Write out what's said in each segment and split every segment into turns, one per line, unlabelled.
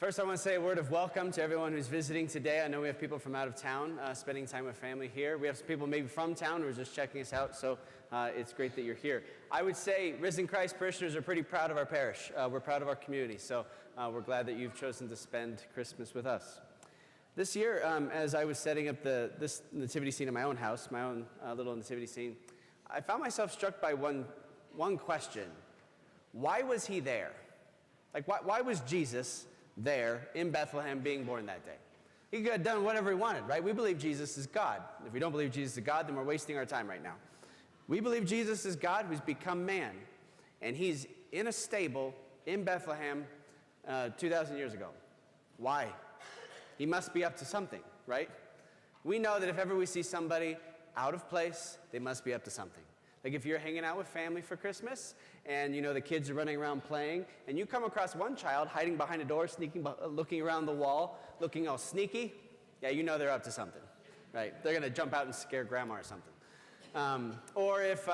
First, I want to say a word of welcome to everyone who's visiting today. I know we have people from out of town spending time with family here. We have some people maybe from town who are just checking us out, so it's great that you're here. I would say Risen Christ parishioners are pretty proud of our parish. We're proud of our community, so we're glad that you've chosen to spend Christmas with us. This year, as I was setting up this nativity scene in my own house, my own little nativity scene, I found myself struck by one question. Why was he there? Like, why was Jesus there in Bethlehem being born that day? He could have done whatever he wanted, right? We believe Jesus is God. If we don't believe Jesus is God, then we're wasting our time right now. We believe Jesus is God who's become man, and he's in a stable in Bethlehem 2,000 years ago. Why? He must be up to something, right? We know that if ever we see somebody out of place, they must be up to something. Like if you're hanging out with family for Christmas and you know the kids are running around playing and you come across one child hiding behind a door, looking around the wall, looking all sneaky, yeah, you know they're up to something, right? They're going to jump out and scare grandma or something. Or if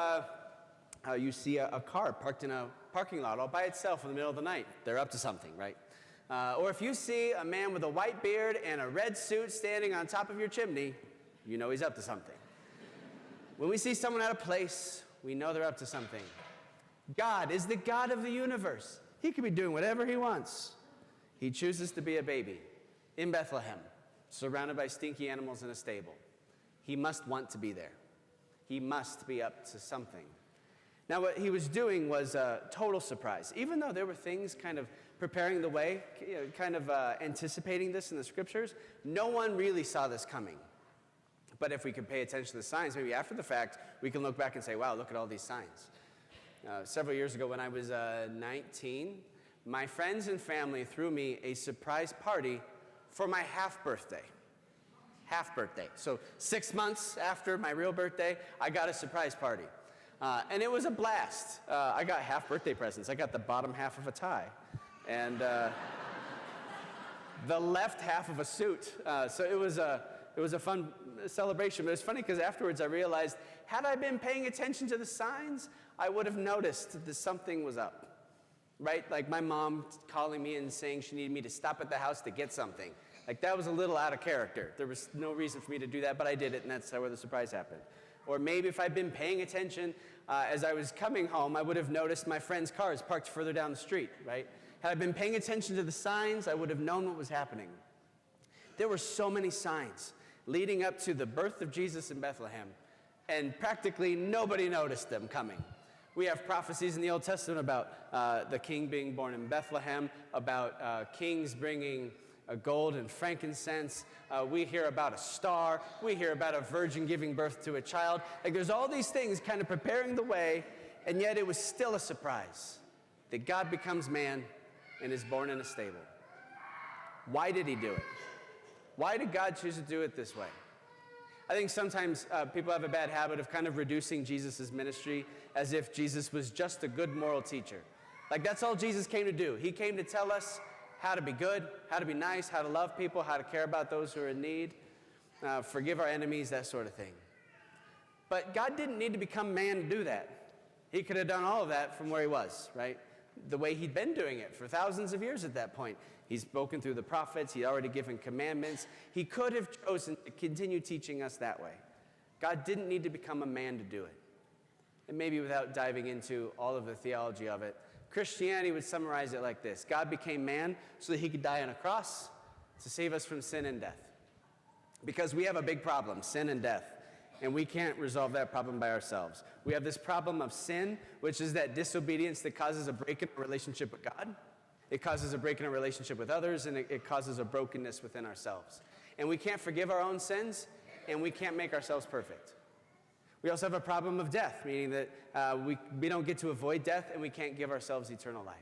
you see a car parked in a parking lot all by itself in the middle of the night, they're up to something, right? Or if you see a man with a white beard and a red suit standing on top of your chimney, you know he's up to something. When we see someone out of place, we know they're up to something. God is the God of the universe. He could be doing whatever he wants. He chooses to be a baby in Bethlehem, surrounded by stinky animals in a stable. He must want to be there. He must be up to something. Now, what he was doing was a total surprise. Even though there were things kind of preparing the way, anticipating this in the scriptures, no one really saw this coming. But if we could pay attention to the signs, maybe after the fact, we can look back and say, wow, look at all these signs. Several years ago when I was 19, my friends and family threw me a surprise party for my half birthday. So 6 months after my real birthday, I got a surprise party. And it was a blast. I got half birthday presents. I got the bottom half of a tie and the left half of a suit. So it was a fun celebration, but it's funny because afterwards I realized, had I been paying attention to the signs, I would have noticed that something was up, right? Like my mom calling me and saying she needed me to stop at the house to get something. Like that was a little out of character. There was no reason for me to do that, but I did it, and that's where the surprise happened. Or maybe if I'd been paying attention as I was coming home, I would have noticed my friends' cars parked further down the street, right? Had I been paying attention to the signs, I would have known what was happening. There were so many signs leading up to the birth of Jesus in Bethlehem, and practically nobody noticed them coming. We have prophecies in the Old Testament about the king being born in Bethlehem, about kings bringing gold and frankincense. We hear about a star. We hear about a virgin giving birth to a child. Like there's all these things kind of preparing the way, and yet it was still a surprise that God becomes man and is born in a stable. Why did he do it? Why did God choose to do it this way? I think sometimes people have a bad habit of kind of reducing Jesus' ministry as if Jesus was just a good moral teacher. Like that's all Jesus came to do. He came to tell us how to be good, how to be nice, how to love people, how to care about those who are in need, forgive our enemies, that sort of thing. But God didn't need to become man to do that. He could have done all of that from where he was, right? The way he'd been doing it for thousands of years at that point. He's spoken through the prophets. He'd already given commandments. He could have chosen to continue teaching us that way. God didn't need to become a man to do it. And maybe without diving into all of the theology of it, Christianity would summarize it like this. God became man so that he could die on a cross to save us from sin and death. Because we have a big problem, sin and death. And we can't resolve that problem by ourselves. We have this problem of sin, which is that disobedience that causes a break in our relationship with God. It causes a break in our relationship with others, and it causes a brokenness within ourselves. And we can't forgive our own sins, and we can't make ourselves perfect. We also have a problem of death, meaning that we don't get to avoid death, and we can't give ourselves eternal life.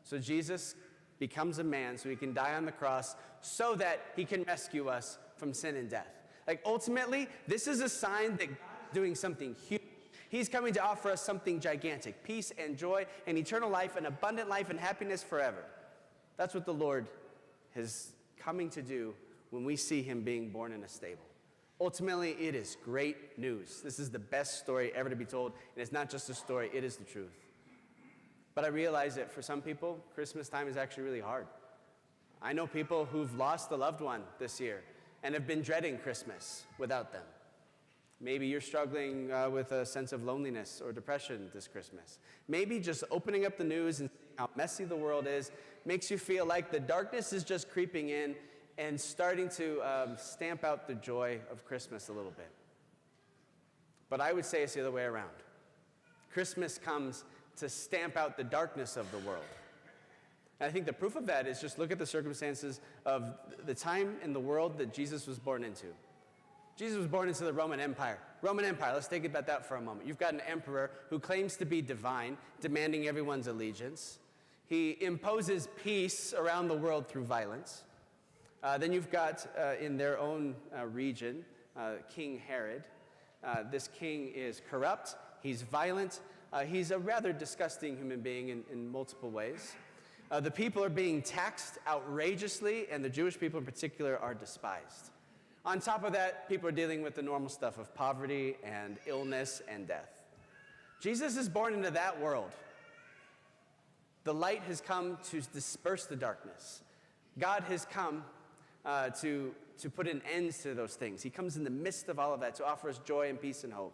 So Jesus becomes a man so he can die on the cross so that he can rescue us from sin and death. Like ultimately, this is a sign that God is doing something huge. He's coming to offer us something gigantic, peace and joy and eternal life and abundant life and happiness forever. That's what the Lord is coming to do when we see him being born in a stable. Ultimately, it is great news. This is the best story ever to be told, and it's not just a story, it is the truth. But I realize that for some people, Christmas time is actually really hard. I know people who've lost a loved one this year and have been dreading Christmas without them. Maybe you're struggling with a sense of loneliness or depression this Christmas. Maybe just opening up the news and seeing how messy the world is makes you feel like the darkness is just creeping in and starting to stamp out the joy of Christmas a little bit. But I would say it's the other way around. Christmas comes to stamp out the darkness of the world. And I think the proof of that is just look at the circumstances of the time in the world that Jesus was born into. Jesus was born into the Roman Empire. Roman Empire, let's think about that for a moment. You've got an emperor who claims to be divine, demanding everyone's allegiance. He imposes peace around the world through violence. Then you've got, in their own region, King Herod. This king is corrupt, he's violent, he's a rather disgusting human being in multiple ways. The people are being taxed outrageously, and the Jewish people in particular are despised. On top of that, people are dealing with the normal stuff of poverty and illness and death. Jesus is born into that world. The light has come to disperse the darkness. God has come to put an end to those things. He comes in the midst of all of that to offer us joy and peace and hope.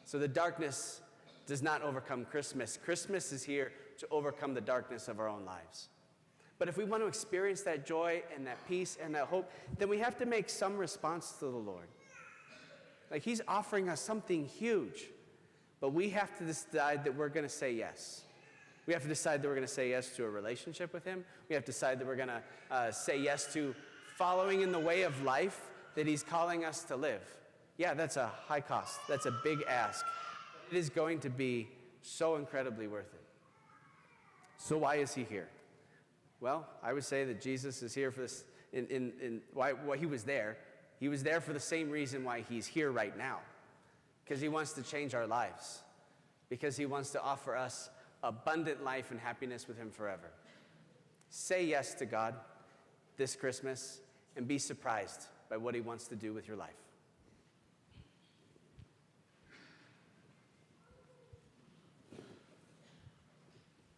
So the darkness does not overcome Christmas. Christmas is here to overcome the darkness of our own lives. But if we want to experience that joy and that peace and that hope, then we have to make some response to the Lord. Like he's offering us something huge, but we have to decide that we're going to say yes. We have to decide that we're going to say yes to a relationship with him. We have to decide that we're going to say yes to following in the way of life that he's calling us to live. Yeah, that's a high cost. That's a big ask. It is going to be so incredibly worth it. So why is he here? Well, I would say that Jesus is here for this, why he was there. He was there for the same reason why he's here right now. Because he wants to change our lives. Because he wants to offer us abundant life and happiness with him forever. Say yes to God this Christmas and be surprised by what he wants to do with your life.